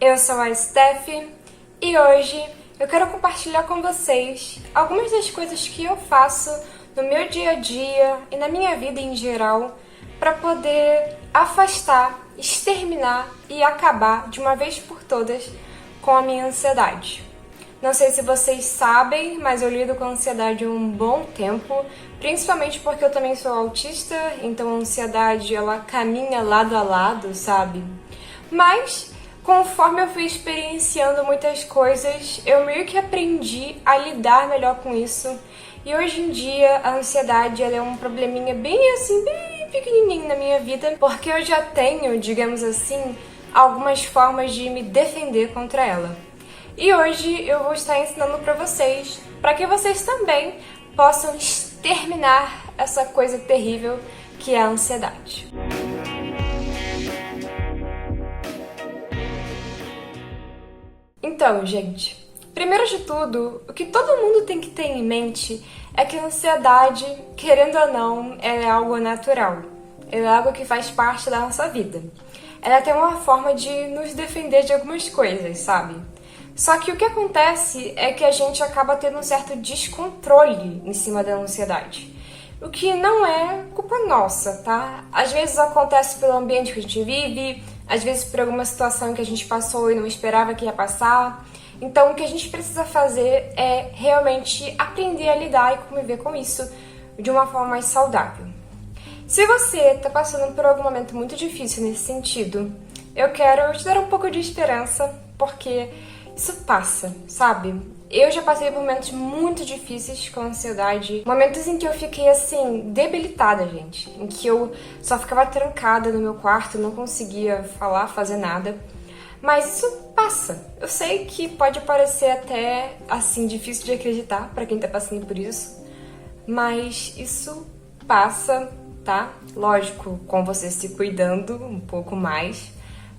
Eu sou a Steph e hoje eu quero compartilhar com vocês algumas das coisas que eu faço no meu dia a dia e na minha vida em geral para poder afastar, exterminar e acabar de uma vez por todas com a minha ansiedade. Não sei se vocês sabem, mas eu lido com ansiedade há um bom tempo, principalmente porque eu também sou autista, então a ansiedade ela caminha lado a lado, sabe? Mas conforme eu fui experienciando muitas coisas, eu meio que aprendi a lidar melhor com isso. E hoje em dia a ansiedade ela é um probleminha bem assim, bem pequenininho na minha vida, porque eu já tenho, digamos assim, algumas formas de me defender contra ela. E hoje eu vou estar ensinando para que vocês também possam exterminar essa coisa terrível que é a ansiedade. Então, gente, primeiro de tudo, o que todo mundo tem que ter em mente é que a ansiedade, querendo ou não, ela é algo natural. Ela é algo que faz parte da nossa vida. Ela tem uma forma de nos defender de algumas coisas, sabe? Só que o que acontece é que a gente acaba tendo um certo descontrole em cima da ansiedade. O que não é culpa nossa, tá? Às vezes acontece pelo ambiente que a gente vive, às vezes por alguma situação que a gente passou e não esperava que ia passar. Então o que a gente precisa fazer é realmente aprender a lidar e conviver com isso de uma forma mais saudável. Se você está passando por algum momento muito difícil nesse sentido, eu quero te dar um pouco de esperança, porque isso passa, sabe? Eu já passei por momentos muito difíceis com ansiedade, momentos em que eu fiquei assim, debilitada, gente, em que eu só ficava trancada no meu quarto, não conseguia falar, fazer nada. Mas isso passa. Eu sei que pode parecer até assim difícil de acreditar para quem tá passando por isso, mas isso passa, tá? Lógico, com você se cuidando um pouco mais,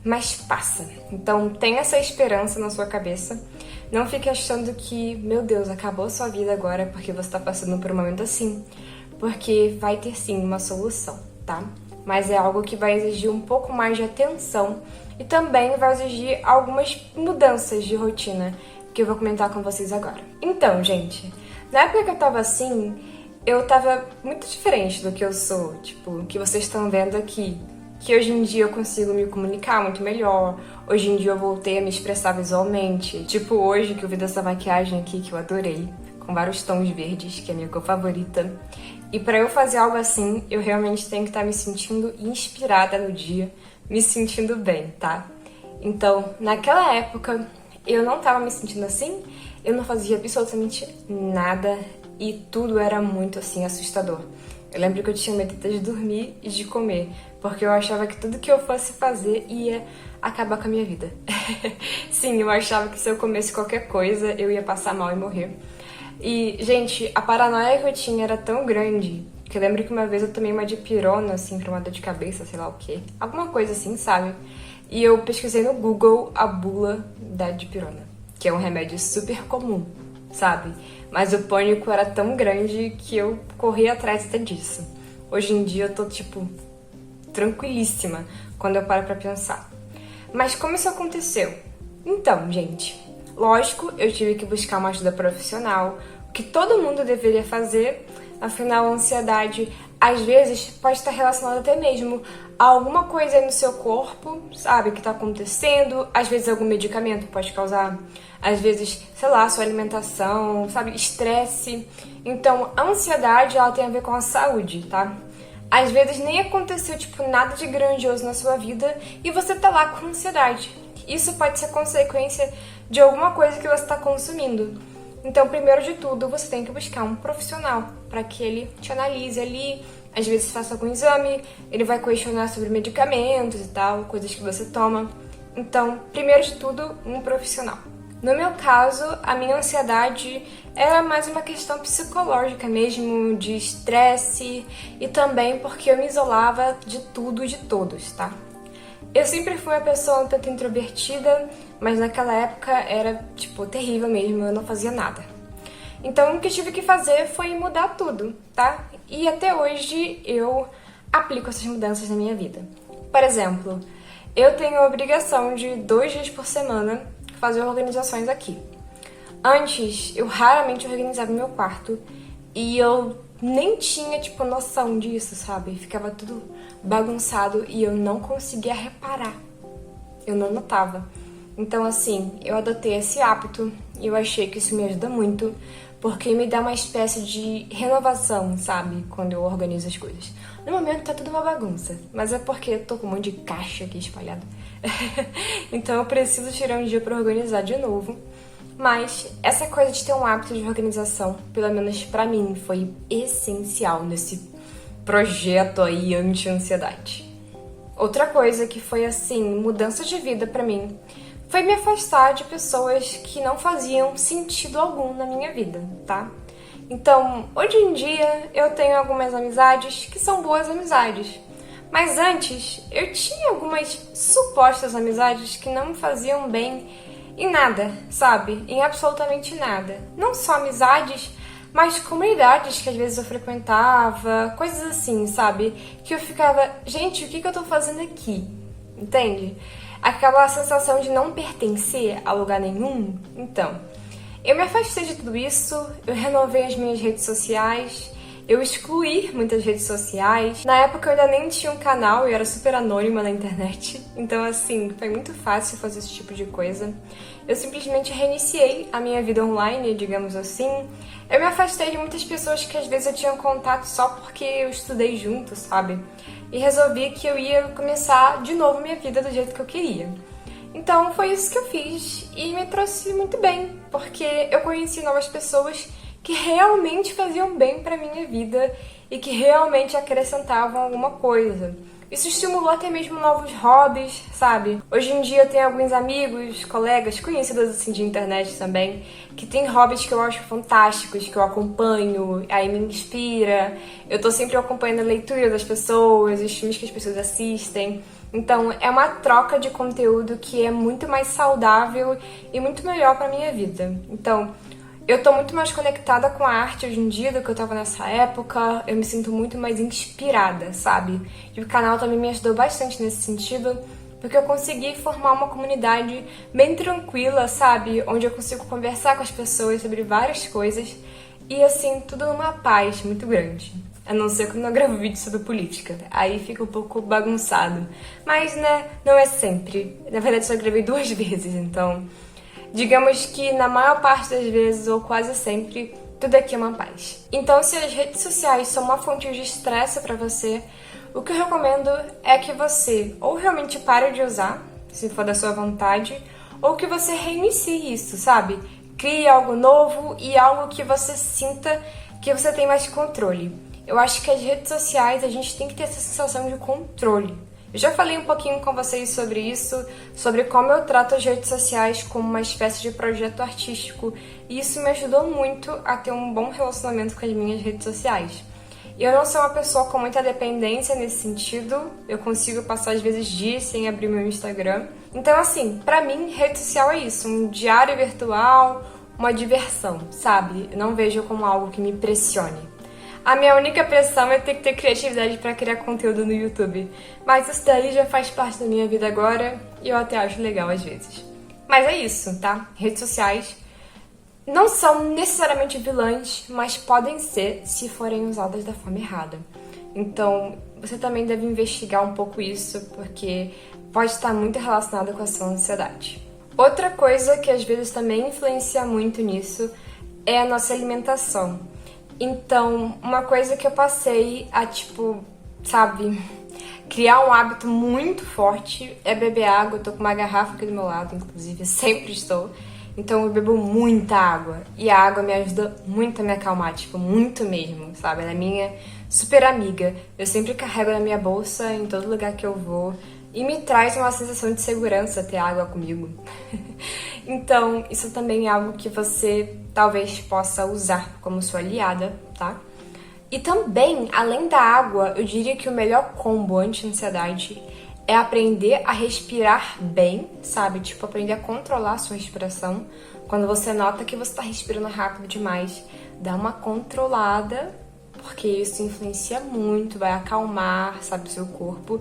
mas passa. Então tenha essa esperança na sua cabeça. Não fique achando que, meu Deus, acabou a sua vida agora porque você está passando por um momento assim. Porque vai ter sim uma solução, tá? Mas é algo que vai exigir um pouco mais de atenção e também vai exigir algumas mudanças de rotina que eu vou comentar com vocês agora. Então, gente, na época que eu tava assim, eu tava muito diferente do que eu sou, tipo, o que vocês estão vendo aqui. Que hoje em dia eu consigo me comunicar muito melhor, hoje em dia eu voltei a me expressar visualmente. Tipo hoje que eu vi dessa maquiagem aqui que eu adorei, com vários tons verdes, que é a minha cor favorita. E pra eu fazer algo assim, eu realmente tenho que estar me sentindo inspirada no dia, me sentindo bem, tá? Então, naquela época, eu não tava me sentindo assim, eu não fazia absolutamente nada e tudo era muito assim assustador. Eu lembro que eu tinha medo de dormir e de comer, porque eu achava que tudo que eu fosse fazer ia acabar com a minha vida. Sim, eu achava que se eu comesse qualquer coisa, eu ia passar mal e morrer. E, gente, a paranoia que eu tinha era tão grande que eu lembro que uma vez eu tomei uma dipirona, assim, pra uma dor de cabeça, sei lá o quê. Alguma coisa assim, sabe? E eu pesquisei no Google a bula da dipirona, que é um remédio super comum, sabe? Mas o pânico era tão grande que eu corri atrás até disso. Hoje em dia eu tô, tipo, tranquilíssima quando eu paro pra pensar. Mas como isso aconteceu? Então, gente, lógico, eu tive que buscar uma ajuda profissional, o que todo mundo deveria fazer, afinal a ansiedade às vezes pode estar relacionada até mesmo a alguma coisa aí no seu corpo, sabe, que tá acontecendo, às vezes algum medicamento pode causar, às vezes, sei lá, sua alimentação, sabe, estresse. Então, a ansiedade, ela tem a ver com a saúde, tá? Às vezes nem aconteceu, tipo, nada de grandioso na sua vida e você tá lá com ansiedade. Isso pode ser consequência de alguma coisa que você está consumindo. Então, primeiro de tudo, você tem que buscar um profissional para que ele te analise ali, às vezes faça algum exame, ele vai questionar sobre medicamentos e tal, coisas que você toma. Então, primeiro de tudo, um profissional. No meu caso, a minha ansiedade era mais uma questão psicológica mesmo, de estresse e também porque eu me isolava de tudo e de todos, tá? Eu sempre fui uma pessoa um tanto introvertida, mas naquela época era, tipo, terrível mesmo, eu não fazia nada. Então o que eu tive que fazer foi mudar tudo, tá? E até hoje eu aplico essas mudanças na minha vida. Por exemplo, eu tenho a obrigação de 2 dias por semana fazer organizações aqui. Antes, eu raramente organizava meu quarto e eu nem tinha, tipo, noção disso, sabe? Ficava tudo bagunçado e eu não conseguia reparar. Eu não notava. Então, assim, eu adotei esse hábito e eu achei que isso me ajuda muito, porque me dá uma espécie de renovação, sabe? Quando eu organizo as coisas. No momento tá tudo uma bagunça, mas é porque eu tô com um monte de caixa aqui espalhado. Então eu preciso tirar um dia pra organizar de novo. Mas essa coisa de ter um hábito de organização, pelo menos pra mim, foi essencial nesse projeto aí anti-ansiedade. Outra coisa que foi, assim, mudança de vida pra mim, foi me afastar de pessoas que não faziam sentido algum na minha vida, tá? Então, hoje em dia, eu tenho algumas amizades que são boas amizades. Mas antes, eu tinha algumas supostas amizades que não me faziam bem em nada, sabe? Em absolutamente nada. Não só amizades, mas comunidades que às vezes eu frequentava, coisas assim, sabe? Que eu ficava, gente, o que eu tô fazendo aqui? Entende? Aquela sensação de não pertencer a lugar nenhum. Então, eu me afastei de tudo isso, eu renovei as minhas redes sociais, eu excluí muitas redes sociais. Na época eu ainda nem tinha um canal, eu era super anônima na internet. Então, assim, foi muito fácil fazer esse tipo de coisa. Eu simplesmente reiniciei a minha vida online, digamos assim. Eu me afastei de muitas pessoas que às vezes eu tinha contato só porque eu estudei junto, sabe? E resolvi que eu ia começar de novo minha vida do jeito que eu queria. Então foi isso que eu fiz e me trouxe muito bem, porque eu conheci novas pessoas que realmente faziam bem pra minha vida e que realmente acrescentavam alguma coisa. Isso estimulou até mesmo novos hobbies, sabe? Hoje em dia eu tenho alguns amigos, colegas, conhecidos assim de internet também, que tem hobbies que eu acho fantásticos, que eu acompanho, aí me inspira. Eu tô sempre acompanhando a leitura das pessoas, os filmes que as pessoas assistem. Então, é uma troca de conteúdo que é muito mais saudável e muito melhor pra minha vida. Então, eu tô muito mais conectada com a arte hoje em dia do que eu tava nessa época. Eu me sinto muito mais inspirada, sabe? E o canal também me ajudou bastante nesse sentido, porque eu consegui formar uma comunidade bem tranquila, sabe? Onde eu consigo conversar com as pessoas sobre várias coisas e, assim, tudo numa paz muito grande. A não ser quando eu gravo vídeo sobre política. Aí fica um pouco bagunçado. Mas, né, não é sempre. Na verdade, só gravei 2 vezes, então... Digamos que na maior parte das vezes, ou quase sempre, tudo aqui é uma paz. Então, se as redes sociais são uma fonte de estresse pra você, o que eu recomendo é que você ou realmente pare de usar, se for da sua vontade, ou que você reinicie isso, sabe? Crie algo novo e algo que você sinta que você tem mais controle. Eu acho que as redes sociais, a gente tem que ter essa sensação de controle. Eu já falei um pouquinho com vocês sobre isso, sobre como eu trato as redes sociais como uma espécie de projeto artístico, e isso me ajudou muito a ter um bom relacionamento com as minhas redes sociais. Eu não sou uma pessoa com muita dependência nesse sentido, eu consigo passar às vezes dias sem abrir meu Instagram. Então, assim, pra mim, rede social é isso, um diário virtual, uma diversão, sabe? Eu não vejo como algo que me pressione. A minha única pressão é ter que ter criatividade pra criar conteúdo no YouTube. Mas isso daí já faz parte da minha vida agora e eu até acho legal às vezes. Mas é isso, tá? Redes sociais não são necessariamente vilãs, mas podem ser se forem usadas da forma errada. Então, você também deve investigar um pouco isso, porque pode estar muito relacionado com a sua ansiedade. Outra coisa que às vezes também influencia muito nisso é a nossa alimentação. Então, uma coisa que eu passei a, tipo, sabe, criar um hábito muito forte é beber água. Eu tô com uma garrafa aqui do meu lado, inclusive, sempre estou. Então eu bebo muita água. E a água me ajuda muito a me acalmar, tipo, muito mesmo, sabe? Ela é minha super amiga. Eu sempre carrego na minha bolsa em todo lugar que eu vou. E me traz uma sensação de segurança ter água comigo. Então, isso também é algo que você talvez possa usar como sua aliada, tá? E também, além da água, eu diria que o melhor combo anti-ansiedade é aprender a respirar bem, sabe? Tipo, aprender a controlar a sua respiração. Quando você nota que você tá respirando rápido demais, dá uma controlada, porque isso influencia muito, vai acalmar, sabe, o seu corpo.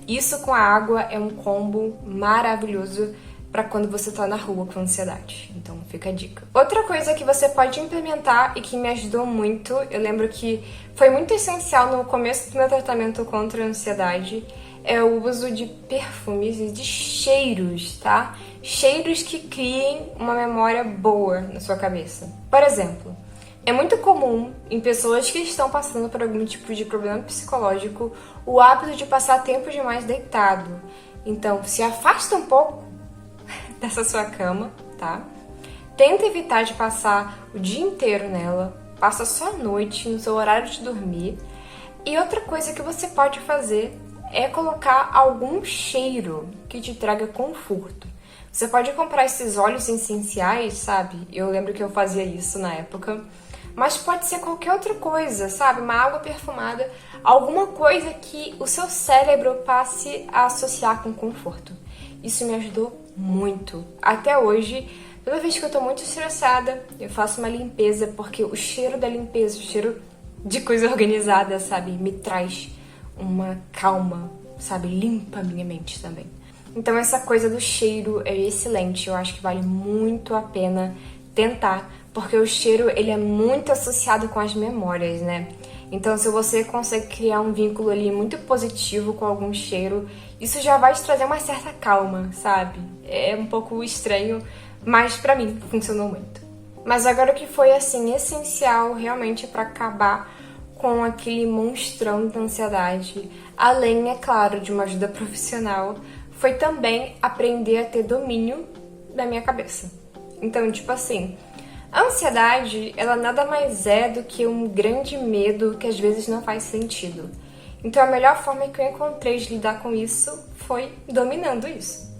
Isso com a água é um combo maravilhoso para quando você tá na rua com ansiedade. Então fica a dica. Outra coisa que você pode implementar e que me ajudou muito, eu lembro que foi muito essencial no começo do meu tratamento contra a ansiedade, é o uso de perfumes e de cheiros, tá? Cheiros que criem uma memória boa na sua cabeça. Por exemplo, é muito comum em pessoas que estão passando por algum tipo de problema psicológico o hábito de passar tempo demais deitado. Então, se afasta um pouco dessa sua cama, tá? Tenta evitar de passar o dia inteiro nela, passa só a noite no seu horário de dormir. E outra coisa que você pode fazer é colocar algum cheiro que te traga conforto. Você pode comprar esses óleos essenciais, sabe? Eu lembro que eu fazia isso na época. Mas pode ser qualquer outra coisa, sabe? Uma água perfumada, alguma coisa que o seu cérebro passe a associar com conforto. Isso me ajudou muito. Até hoje, toda vez que eu tô muito estressada, eu faço uma limpeza, porque o cheiro da limpeza, o cheiro de coisa organizada, sabe? Me traz uma calma, sabe? Limpa a minha mente também. Então essa coisa do cheiro é excelente, eu acho que vale muito a pena tentar, porque o cheiro ele é muito associado com as memórias, né? Então se você consegue criar um vínculo ali muito positivo com algum cheiro, isso já vai te trazer uma certa calma, sabe? É um pouco estranho, mas pra mim funcionou muito. Mas agora o que foi assim essencial realmente pra acabar com aquele monstrão da ansiedade, além, é claro, de uma ajuda profissional, foi também aprender a ter domínio da minha cabeça. Então, tipo assim, a ansiedade, ela nada mais é do que um grande medo que às vezes não faz sentido. Então, a melhor forma que eu encontrei de lidar com isso foi dominando isso.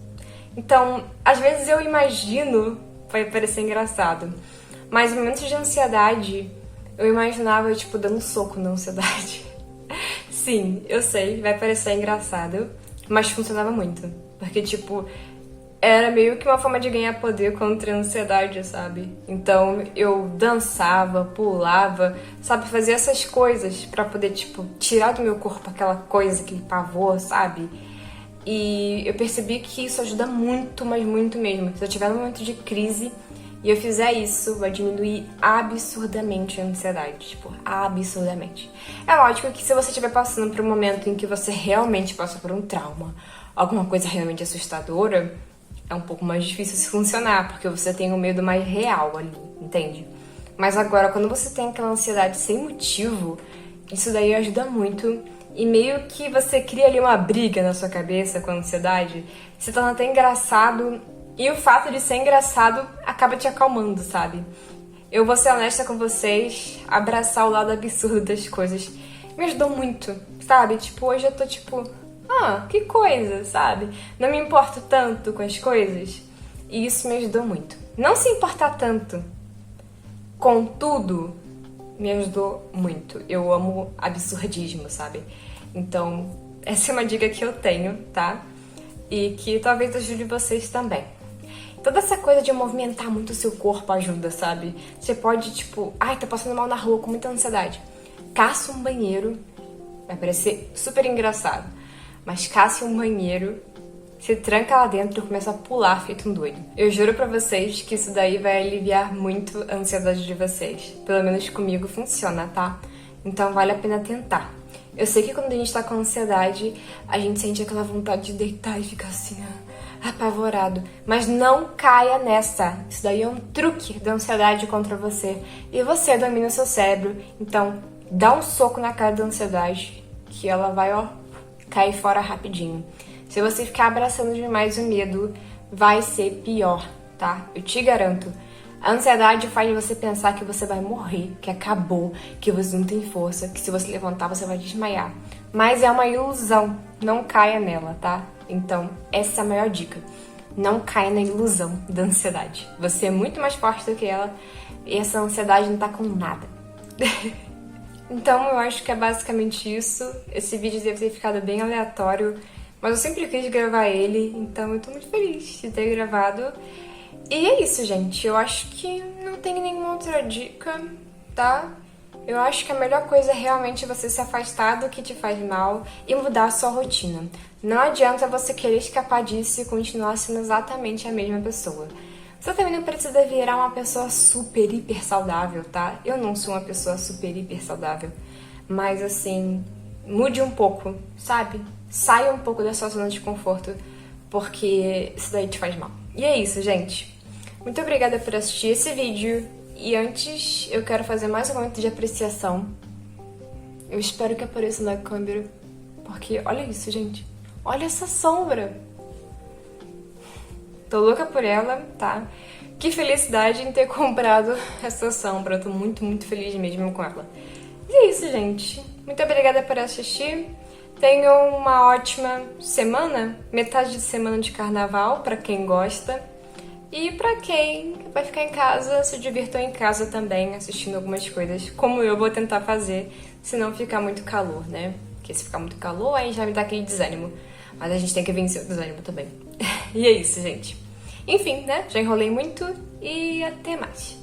Então, às vezes eu imagino, vai parecer engraçado, mas em momentos de ansiedade, eu imaginava, tipo, dando um soco na ansiedade. Sim, eu sei, vai parecer engraçado, mas funcionava muito. Porque, tipo, era meio que uma forma de ganhar poder contra a ansiedade, sabe? Então, eu dançava, pulava, sabe? Fazia essas coisas pra poder, tipo, tirar do meu corpo aquela coisa, aquele pavor, sabe? E eu percebi que isso ajuda muito, mas muito mesmo. Se eu tiver num momento de crise e eu fizer isso, vai diminuir absurdamente a ansiedade, tipo, absurdamente. É lógico que se você estiver passando por um momento em que você realmente passa por um trauma, alguma coisa realmente assustadora, é um pouco mais difícil se funcionar, porque você tem um medo mais real ali, entende? Mas agora, quando você tem aquela ansiedade sem motivo, isso daí ajuda muito. E meio que você cria ali uma briga na sua cabeça com a ansiedade, se torna até engraçado. E o fato de ser engraçado acaba te acalmando, sabe? Eu vou ser honesta com vocês, abraçar o lado absurdo das coisas me ajudou muito, sabe? Tipo, hoje eu tô tipo, que coisa, sabe? Não me importo tanto com as coisas. E isso me ajudou muito. Não se importar tanto com tudo me ajudou muito. Eu amo absurdismo, sabe? Então, essa é uma dica que eu tenho, tá? E que talvez ajude vocês também. Toda essa coisa de movimentar muito o seu corpo ajuda, sabe? Você pode, tipo, tá passando mal na rua com muita ansiedade. Caça um banheiro, vai parecer super engraçado, mas caça um banheiro, se tranca lá dentro e começa a pular feito um doido. Eu juro pra vocês que isso daí vai aliviar muito a ansiedade de vocês. Pelo menos comigo funciona, tá? Então vale a pena tentar. Eu sei que quando a gente tá com ansiedade, a gente sente aquela vontade de deitar e ficar assim, apavorado. Mas não caia nessa. Isso daí é um truque da ansiedade contra você. E você domina o seu cérebro. Então, dá um soco na cara da ansiedade, que ela vai, cair fora rapidinho. Se você ficar abraçando demais o medo, vai ser pior, tá? Eu te garanto. A ansiedade faz você pensar que você vai morrer, que acabou, que você não tem força, que se você levantar você vai desmaiar. Mas é uma ilusão, não caia nela, tá? Então, essa é a maior dica. Não caia na ilusão da ansiedade. Você é muito mais forte do que ela e essa ansiedade não tá com nada. Então, eu acho que é basicamente isso. Esse vídeo deve ter ficado bem aleatório, mas eu sempre quis gravar ele, então eu tô muito feliz de ter gravado. E é isso, gente. Eu acho que não tem nenhuma outra dica, tá? Eu acho que a melhor coisa é realmente você se afastar do que te faz mal e mudar a sua rotina. Não adianta você querer escapar disso e continuar sendo exatamente a mesma pessoa. Você também não precisa virar uma pessoa super, hiper saudável, tá? Eu não sou uma pessoa super, hiper saudável. Mas assim, mude um pouco, sabe? Saia um pouco da sua zona de conforto, porque isso daí te faz mal. E é isso, gente. Muito obrigada por assistir esse vídeo. E antes, eu quero fazer mais um momento de apreciação. Eu espero que apareça na câmera, porque olha isso, gente. Olha essa sombra. Tô louca por ela, tá? Que felicidade em ter comprado essa sombra. Eu tô muito, muito feliz mesmo com ela. E é isso, gente. Muito obrigada por assistir. Tenham uma ótima semana, metade de semana de carnaval, pra quem gosta. E pra quem vai ficar em casa, se divirtam em casa também, assistindo algumas coisas, como eu vou tentar fazer, se não ficar muito calor, né? Porque se ficar muito calor, aí já me dá aquele desânimo. Mas a gente tem que vencer o desânimo também. E é isso, gente. Enfim, né? Já enrolei muito e até mais.